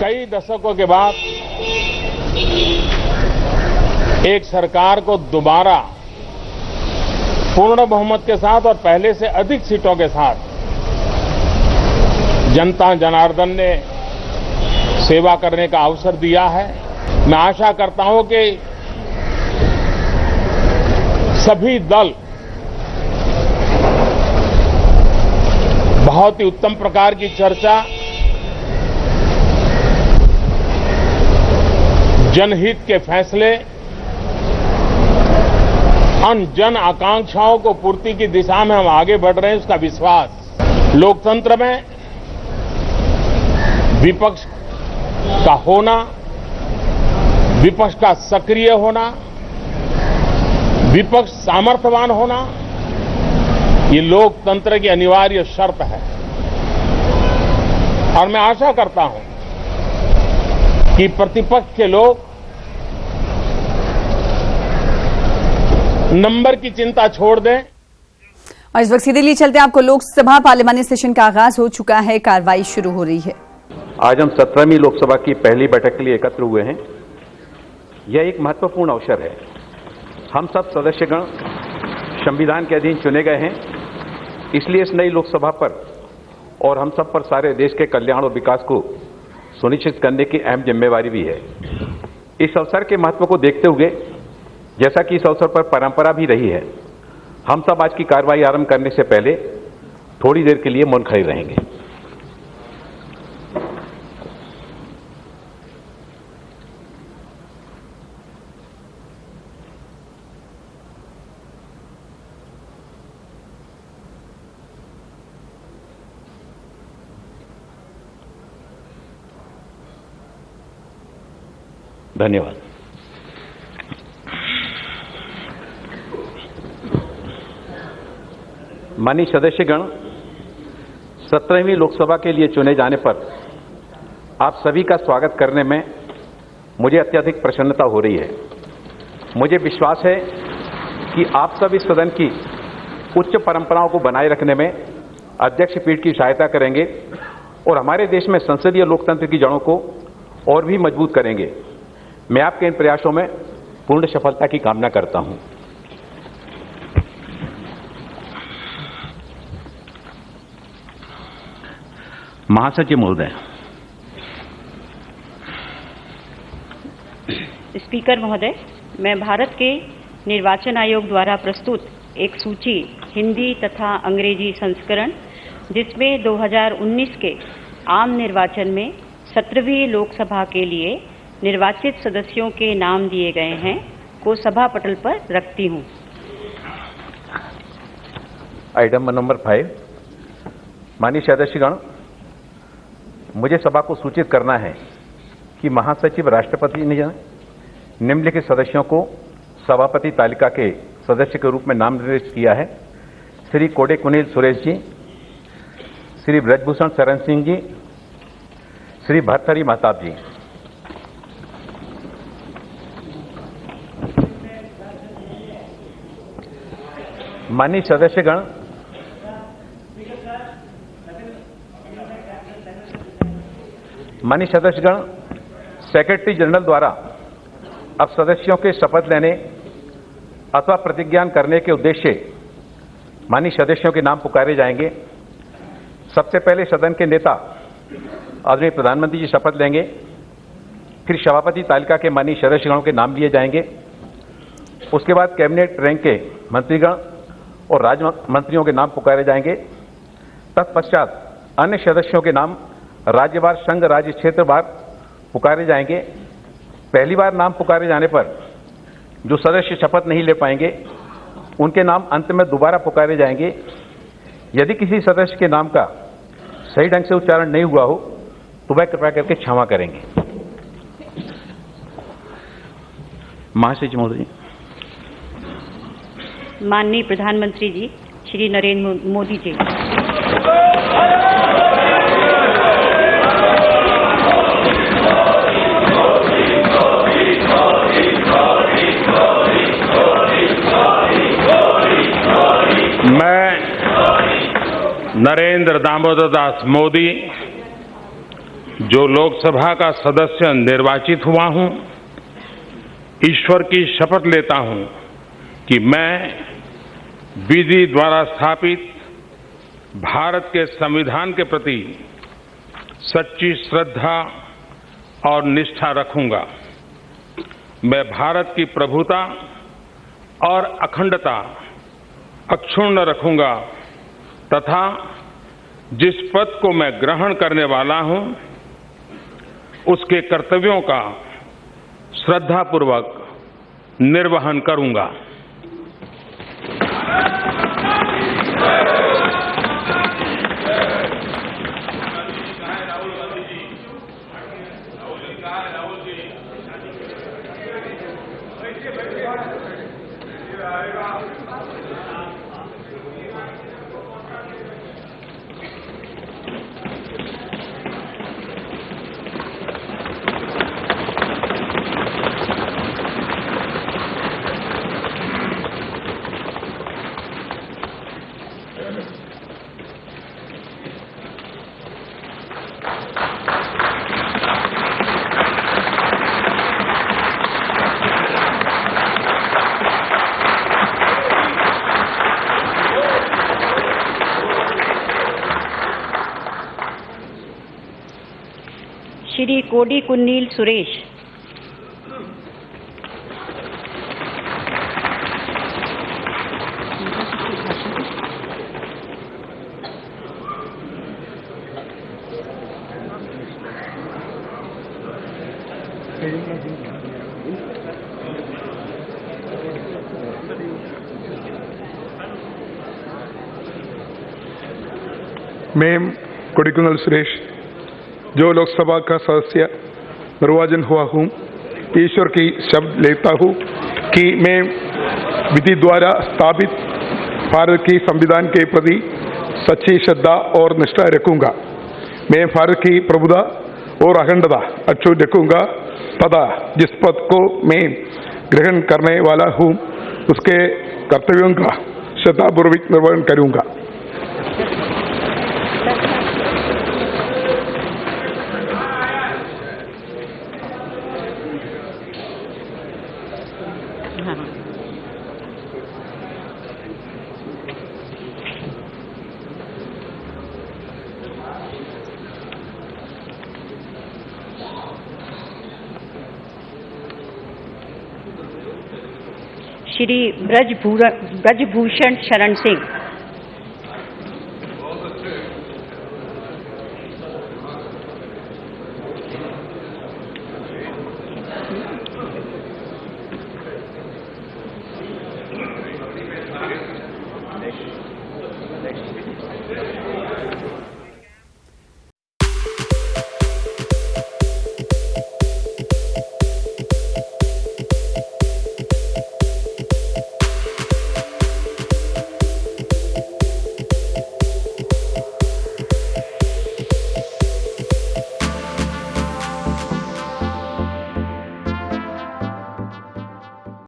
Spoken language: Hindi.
कई दशकों के बाद एक सरकार को दोबारा पूर्ण बहुमत के साथ और पहले से अधिक सीटों के साथ जनता जनार्दन ने सेवा करने का अवसर दिया है। मैं आशा करता हूं कि सभी दल बहुत ही उत्तम प्रकार की चर्चा, जनहित के फैसले, उन जन आकांक्षाओं को पूर्ति की दिशा में हम आगे बढ़ रहे हैं, उसका विश्वास। लोकतंत्र में विपक्ष का होना, विपक्ष का सक्रिय होना, विपक्ष सामर्थ्यवान होना, ये लोकतंत्र की अनिवार्य शर्त है। और मैं आशा करता हूं कि प्रतिपक्ष के लोग नंबर की चिंता छोड़ दें। और इस वक्त सीधे लिए चलते हैं आपको लोकसभा पार्लियामानी सेशन का आगाज हो चुका है, कार्रवाई शुरू हो रही है। आज हम 17वीं लोकसभा की पहली बैठक के लिए एकत्र हुए हैं। यह एक महत्वपूर्ण अवसर है। हम सब सदस्यगण संविधान के अधीन चुने गए हैं, इसलिए इस नई लोकसभा पर और हम सब पर सारे देश के कल्याण और विकास को सुनिश्चित करने की अहम जिम्मेवारी भी है। इस अवसर के महत्व को देखते हुए, जैसा कि इस अवसर पर परंपरा भी रही है, हम सब आज की कार्रवाई आरंभ करने से पहले थोड़ी देर के लिए मौन खड़े रहेंगे। धन्यवाद। माननीय सदस्यगण, 17वीं लोकसभा के लिए चुने जाने पर आप सभी का स्वागत करने में मुझे अत्यधिक प्रसन्नता हो रही है। मुझे विश्वास है कि आप सब इस सदन की उच्च परंपराओं को बनाए रखने में अध्यक्ष पीठ की सहायता करेंगे और हमारे देश में संसदीय लोकतंत्र की जड़ों को और भी मजबूत करेंगे। मैं आपके इन प्रयासों में पूर्ण सफलता की कामना करता हूं। महासचिव महोदय। स्पीकर महोदय, मैं भारत के निर्वाचन आयोग द्वारा प्रस्तुत एक सूची हिंदी तथा अंग्रेजी संस्करण, जिसमें 2019 के आम निर्वाचन में 17वीं लोकसभा के लिए निर्वाचित सदस्यों के नाम दिए गए हैं, को सभा पटल पर रखती हूं। Item number 5। माननीय सदस्यगण, मुझे सभा को सूचित करना है कि महासचिव राष्ट्रपति ने निम्नलिखित सदस्यों को सभापति तालिका के सदस्य के रूप में नाम निर्दिष्ट किया है। श्री कोडेकुनिल सुरेश जी, श्री ब्रजभूषण शरण सिंह जी, श्री भर्तहरि महताब जी। माननीय सदस्यगण, सेक्रेटरी जनरल द्वारा अब सदस्यों के शपथ लेने अथवा प्रतिज्ञान करने के उद्देश्य माननीय सदस्यों के नाम पुकारे जाएंगे। सबसे पहले सदन के नेता आदरणीय प्रधानमंत्री जी शपथ लेंगे, फिर सभापति तालिका के माननीय सदस्यगणों के नाम लिए जाएंगे। उसके बाद कैबिनेट रैंक के मंत्रीगण और राज्य मंत्रियों के नाम पुकारे जाएंगे। तत्पश्चात अन्य सदस्यों के नाम राज्यवार, संघ, राज्य, क्षेत्रवार पुकारे जाएंगे। पहली बार नाम पुकारे जाने पर जो सदस्य शपथ नहीं ले पाएंगे, उनके नाम अंत में दोबारा पुकारे जाएंगे। यदि किसी सदस्य के नाम का सही ढंग से उच्चारण नहीं हुआ हो तो वह कृपया करके क्षमा करेंगे। महासचिव महोदय। माननीय प्रधानमंत्री जी श्री नरेंद्र मोदी जी। मैं नरेंद्र दामोदर दास मोदी जो लोकसभा का सदस्य निर्वाचित हुआ हूं, ईश्वर की शपथ लेता हूं कि मैं विधि द्वारा स्थापित भारत के संविधान के प्रति सच्ची श्रद्धा और निष्ठा रखूंगा। मैं भारत की प्रभुता और अखंडता अक्षुण्ण रखूंगा तथा जिस पद को मैं ग्रहण करने वाला हूं, उसके कर्तव्यों का श्रद्धापूर्वक निर्वहन करूंगा। श्री कोडिकुन्नील सुरेश। मैं कोडिकुन्नील सुरेश, जो लोकसभा का सदस्य निर्वाचन हुआ हूँ, ईश्वर की शपथ लेता हूँ कि मैं विधि द्वारा स्थापित भारत की संविधान के प्रति सच्ची श्रद्धा और निष्ठा रखूंगा। मैं भारत की प्रभुता और अखंडता अक्षुण्ण रखूंगा तथा जिस पद को मैं ग्रहण करने वाला हूँ, उसके कर्तव्यों का श्रद्धापूर्वक निर्वहन करूंगा। श्री ब्रजभूषण शरण सिंह।